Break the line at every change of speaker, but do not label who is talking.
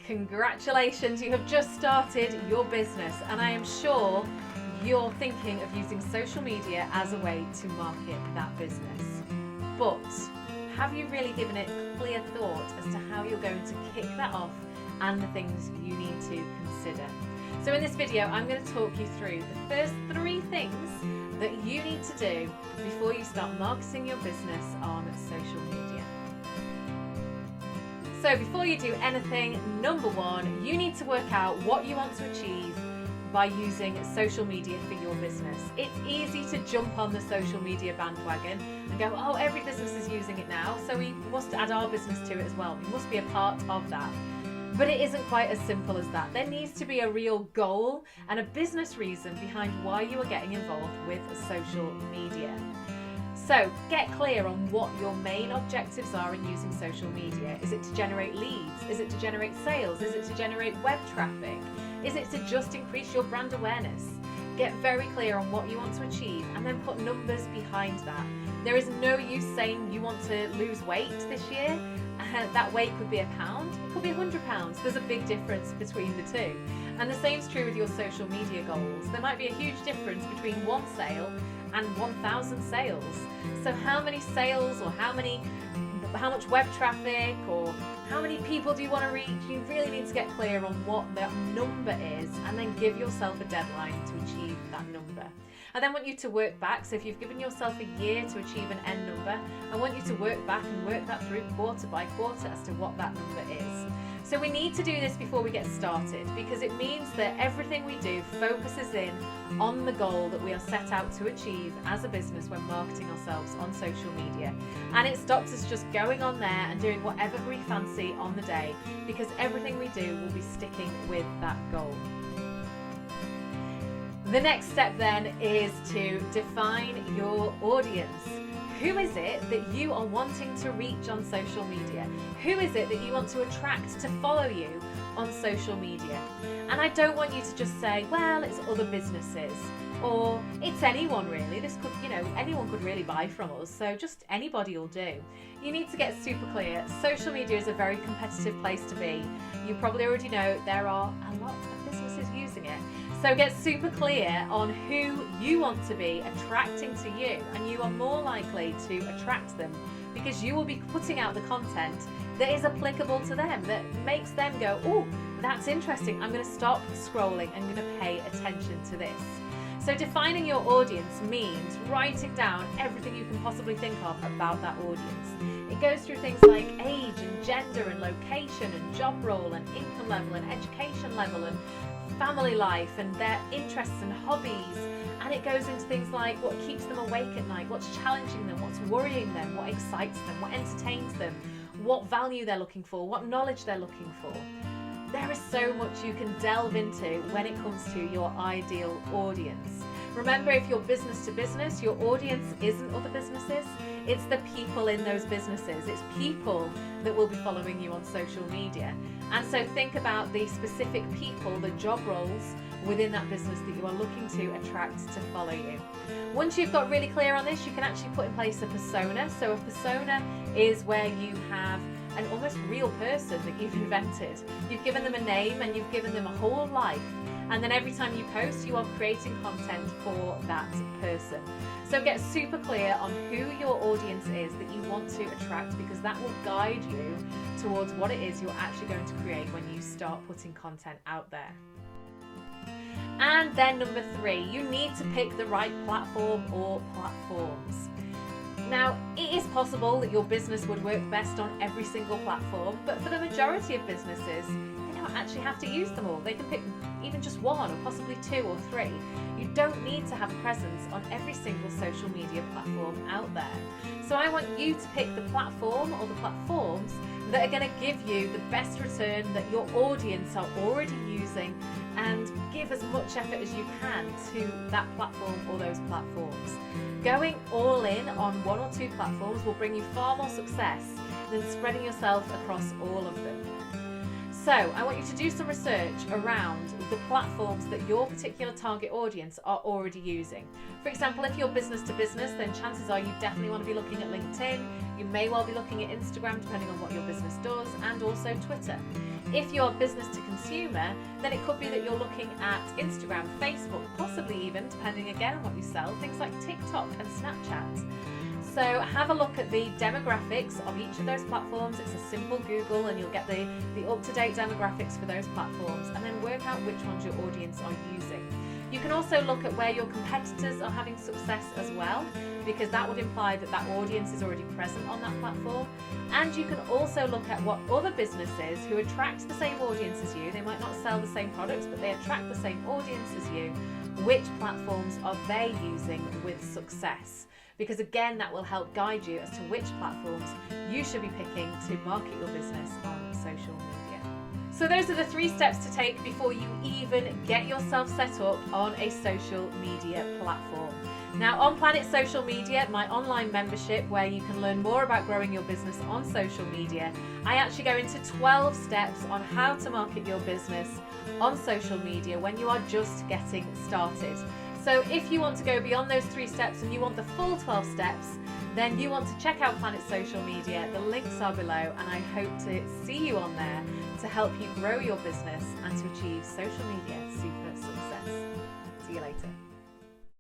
Congratulations, you have just started your business, and I am sure you're thinking of using social media as a way to market that business. But have you really given it clear thought as to how you're going to kick that off and the things you need to consider? So in this video, I'm going to talk you through the first 3 things that you need to do before you start marketing your business on social media. So before you do anything, number 1, you need to work out what you want to achieve by using social media for your business. It's easy to jump on the social media bandwagon and go, oh, every business is using it now, so we must add our business to it as well. We must be a part of that. But it isn't quite as simple as that. There needs to be a real goal and a business reason behind why you are getting involved with social media. So get clear on what your main objectives are in using social media. Is it to generate leads? Is it to generate sales? Is it to generate web traffic? Is it to just increase your brand awareness? Get very clear on what you want to achieve and then put numbers behind that. There is no use saying you want to lose weight this year. That weight could be £1, it could be £100. There's a big difference between the two. And the same is true with your social media goals. There might be a huge difference between 1 sale and 1,000 sales. So how many sales, or how much web traffic, or how many people do you want to reach? You really need to get clear on what that number is and then give yourself a deadline to achieve that number. I then want you to work back. So if you've given yourself a year to achieve an end number, I want you to work back and work that through quarter by quarter as to what that number is. So we need to do this before we get started, because it means that everything we do focuses in on the goal that we are set out to achieve as a business when marketing ourselves on social media. And it stops us just going on there and doing whatever we fancy on the day, because everything we do will be sticking with that goal. The next step then is to define your audience. Who is it that you are wanting to reach on social media? Who is it that you want to attract to follow you on social media? And I don't want you to just say, well, it's other businesses, or it's anyone really. This could, anyone could really buy from us, so just anybody will do. You need to get super clear. Social media is a very competitive place to be. You probably already know there are a lot of businesses using it. So get super clear on who you want to be attracting to you, and you are more likely to attract them because you will be putting out the content that is applicable to them, that makes them go, oh, that's interesting, I'm going to stop scrolling, I'm going to pay attention to this. So defining your audience means writing down everything you can possibly think of about that audience. It goes through things like age and gender and location and job role and income level and education level and family life and their interests and hobbies, and it goes into things like what keeps them awake at night, what's challenging them, what's worrying them, what excites them, what entertains them, what value they're looking for, what knowledge they're looking for. There is so much you can delve into when it comes to your ideal audience. Remember, if you're business to business, your audience isn't other businesses, it's the people in those businesses. It's people that will be following you on social media. And so think about the specific people, the job roles within that business that you are looking to attract to follow you. Once you've got really clear on this, you can actually put in place a persona. So a persona is where you have an almost real person that you've invented. You've given them a name and you've given them a whole life. And then every time you post, you are creating content for that person. So get super clear on who your audience is that you want to attract, because that will guide you towards what it is you're actually going to create when you start putting content out there. And then number 3, you need to pick the right platform or platforms. Now, it is possible that your business would work best on every single platform, but for the majority of businesses, they don't actually have to use them all. They can pick even just 1 or possibly 2 or 3. You don't need to have a presence on every single social media platform out there. So I want you to pick the platform or the platforms that are going to give you the best return that your audience are already using, and give as much effort as you can to that platform or those platforms. Going all in on 1 or 2 platforms will bring you far more success than spreading yourself across all of them. So I want you to do some research around the platforms that your particular target audience are already using. For example, if you're business to business, then chances are you definitely want to be looking at LinkedIn. You may well be looking at Instagram, depending on what your business does, and also Twitter. If you're business to consumer, then it could be that you're looking at Instagram, Facebook, possibly even, depending again on what you sell, things like TikTok and Snapchat. So have a look at the demographics of each of those platforms. It's a simple Google and you'll get the up-to-date demographics for those platforms, and then work out which ones your audience are using. You can also look at where your competitors are having success as well, because that would imply that that audience is already present on that platform. And you can also look at what other businesses who attract the same audience as you, they might not sell the same products, but they attract the same audience as you, which platforms are they using with success? Because again, that will help guide you as to which platforms you should be picking to market your business on social media. So those are the 3 steps to take before you even get yourself set up on a social media platform. Now, on Planet Social Media, my online membership where you can learn more about growing your business on social media, I actually go into 12 steps on how to market your business on social media when you are just getting started. So if you want to go beyond those 3 steps and you want the full 12 steps, then you want to check out Planet Social Media. The links are below, and I hope to see you on there to help you grow your business and to achieve social media super success. See you later.